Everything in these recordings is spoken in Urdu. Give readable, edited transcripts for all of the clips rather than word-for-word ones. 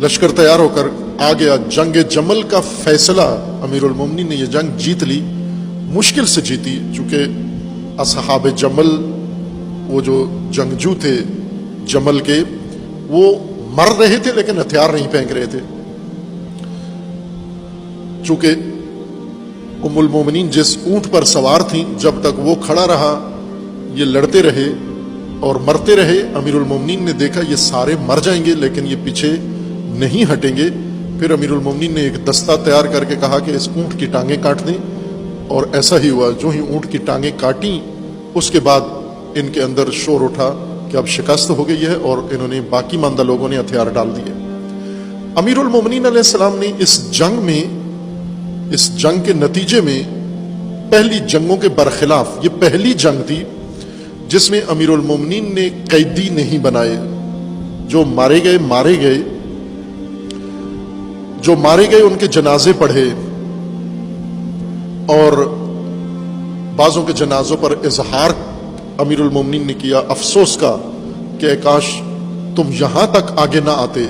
لشکر تیار ہو کر آ گیا. جنگ جمل کا فیصلہ امیر المومنین نے یہ جنگ جیت لی, مشکل سے جیتی, چونکہ اصحاب جمل وہ جو جنگجو تھے جمل کے وہ مر رہے تھے لیکن ہتھیار نہیں پھینک رہے تھے. چونکہ ام المومنین جس اونٹ پر سوار تھیں, جب تک وہ کھڑا رہا یہ لڑتے رہے اور مرتے رہے. امیر المومنین نے دیکھا یہ سارے مر جائیں گے لیکن یہ پیچھے نہیں ہٹیں گے. پھر امیر المومنین نے ایک دستہ تیار کر کے کہا کہ اس اونٹ کی ٹانگیں کاٹ دیں, اور ایسا ہی ہوا. جو ہی اونٹ کی ٹانگیں کاٹیں اس کے بعد ان کے اندر شور اٹھا کہ اب شکست ہو گئی ہے, اور انہوں نے باقی ماندہ لوگوں نے ہتھیار ڈال دیے. امیر المومنین علیہ السلام نے اس جنگ کے نتیجے میں پہلی جنگوں کے برخلاف یہ پہلی جنگ تھی جس میں امیر المومنین نے قیدی نہیں بنائے. جو مارے گئے ان کے جنازے پڑھے, اور بعضوں کے جنازوں پر اظہار امیر المومنین نے کیا افسوس کا کہ اے کاش تم یہاں تک آگے نہ آتے.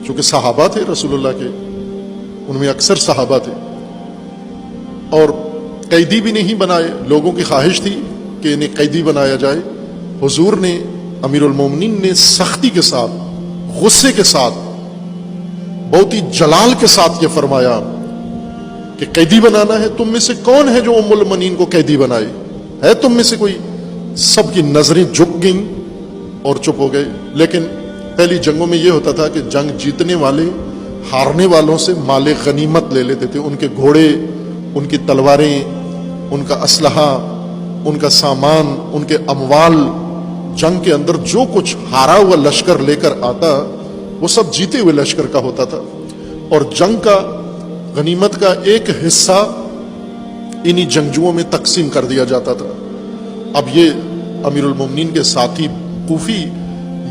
چونکہ صحابہ تھے رسول اللہ کے, ان میں اکثر صحابہ تھے, اور قیدی بھی نہیں بنائے. لوگوں کی خواہش تھی کہ انہیں قیدی بنایا جائے. حضور نے امیر المومنین نے سختی کے ساتھ, غصے کے ساتھ, بہت ہی جلال کے ساتھ یہ فرمایا کہ قیدی بنانا ہے. تم میں سے کون ہے جو ام المومنین کو قیدی بنائے؟ ہے تم میں سے کوئی؟ سب کی نظریں جھک گئیں اور چپ ہو گئے. لیکن پہلی جنگوں میں یہ ہوتا تھا کہ جنگ جیتنے والے ہارنے والوں سے مال غنیمت لے لیتے تھے. ان کے گھوڑے, ان کی تلواریں, ان کا اسلحہ, ان کا سامان, ان کے اموال, جنگ کے اندر جو کچھ ہارا ہوا لشکر لے کر آتا وہ سب جیتے ہوئے لشکر کا ہوتا تھا. اور جنگ کا غنیمت کا ایک حصہ انہی جنگجوؤں میں تقسیم کر دیا جاتا تھا. اب یہ امیر المومنین کے ساتھی کوفی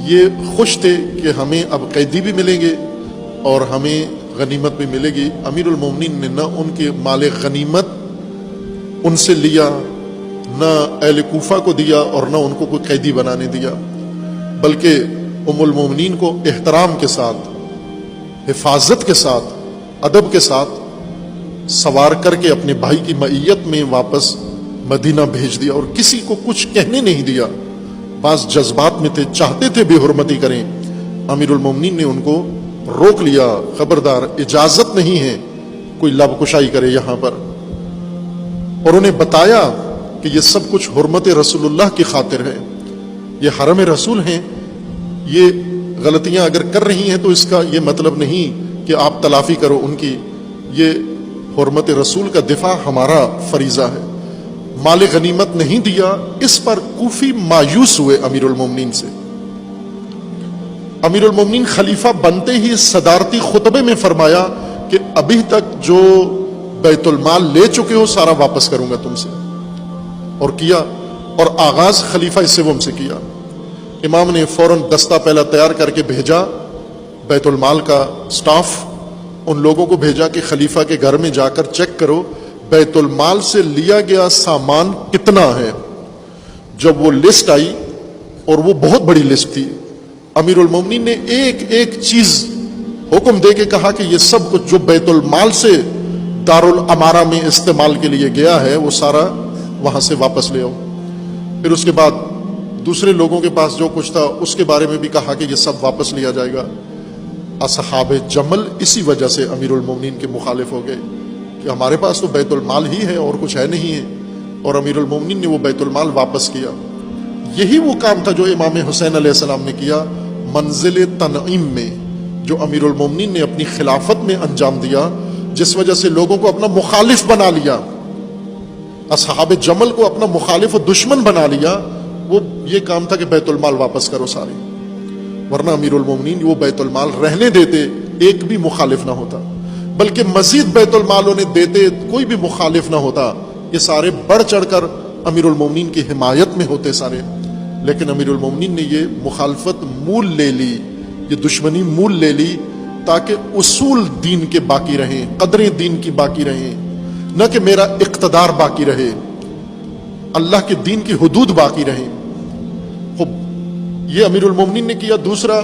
یہ خوش تھے کہ ہمیں اب قیدی بھی ملیں گے اور ہمیں غنیمت بھی ملے گی. امیر المومنین نے نہ ان کے مال غنیمت ان سے لیا, نہ اہل کوفہ کو دیا, اور نہ ان کو کوئی قیدی بنانے دیا, بلکہ ام المومنین کو احترام کے ساتھ, حفاظت کے ساتھ, ادب کے ساتھ سوار کر کے اپنے بھائی کی معیت میں واپس مدینہ بھیج دیا, اور کسی کو کچھ کہنے نہیں دیا. بعض جذبات میں تھے, چاہتے تھے بے حرمتی کریں. امیر المومنین نے ان کو روک لیا, خبردار اجازت نہیں ہے کوئی لب کشائی کرے یہاں پر, اور انہیں بتایا کہ یہ سب کچھ حرمت رسول اللہ کی خاطر ہے, یہ حرم رسول ہیں, یہ غلطیاں اگر کر رہی ہیں تو اس کا یہ مطلب نہیں کہ آپ تلافی کرو ان کی, یہ حرمت رسول کا دفاع ہمارا فریضہ ہے. مال غنیمت نہیں دیا. اس پر کوفی مایوس ہوئے امیر المومنین سے. امیر المومنین خلیفہ بنتے ہی صدارتی خطبے میں فرمایا کہ ابھی تک جو بیت المال لے چکے ہو سارا واپس کروں گا تم سے, اور کیا, اور آغاز خلیفہ سوم سے کیا. امام نے فوراً دستہ پہلا تیار کر کے بھیجا, بیت المال کا سٹاف ان لوگوں کو بھیجا کہ خلیفہ کے گھر میں جا کر چیک کرو بیت المال سے لیا گیا سامان کتنا ہے. جب وہ لسٹ آئی, اور وہ بہت بڑی لسٹ تھی, امیر المومنین نے ایک ایک چیز حکم دے کے کہا کہ یہ سب کچھ جو بیت المال سے دارالامارہ میں استعمال کے لیے گیا ہے وہ سارا وہاں سے واپس لے آؤ. پھر اس کے بعد دوسرے لوگوں کے پاس جو کچھ تھا اس کے بارے میں بھی کہا کہ یہ سب واپس لیا جائے گا. اصحاب جمل اسی وجہ سے امیر المومنین کے مخالف ہو گئے کہ ہمارے پاس تو بیت المال ہی ہے اور کچھ ہے نہیں ہے, اور امیر المومنین نے وہ بیت المال واپس کیا. یہی وہ کام تھا جو امام حسین علیہ السلام نے کیا منزل تنعیم میں, جو امیر المومنین نے اپنی خلافت میں انجام دیا, جس وجہ سے لوگوں کو اپنا مخالف بنا لیا, اصحاب جمل کو اپنا مخالف و دشمن بنا لیا. وہ یہ کام تھا کہ بیت المال واپس کرو سارے, ورنہ امیر المومنین وہ بیت المال رہنے دیتے, ایک بھی مخالف نہ ہوتا, بلکہ مزید بیت المال انہیں دیتے, کوئی بھی مخالف نہ ہوتا. یہ سارے بڑھ چڑھ کر امیر المومنین کی حمایت میں ہوتے سارے. لیکن امیر المومنین نے یہ مخالفت مول لے لی, یہ دشمنی مول لے لی تاکہ اصول دین کے باقی رہیں, قدریں دین کی باقی رہیں, نہ کہ میرا اقتدار باقی رہے, اللہ کے دین کی حدود باقی رہیں. یہ امیر المومنین نے کیا. دوسرا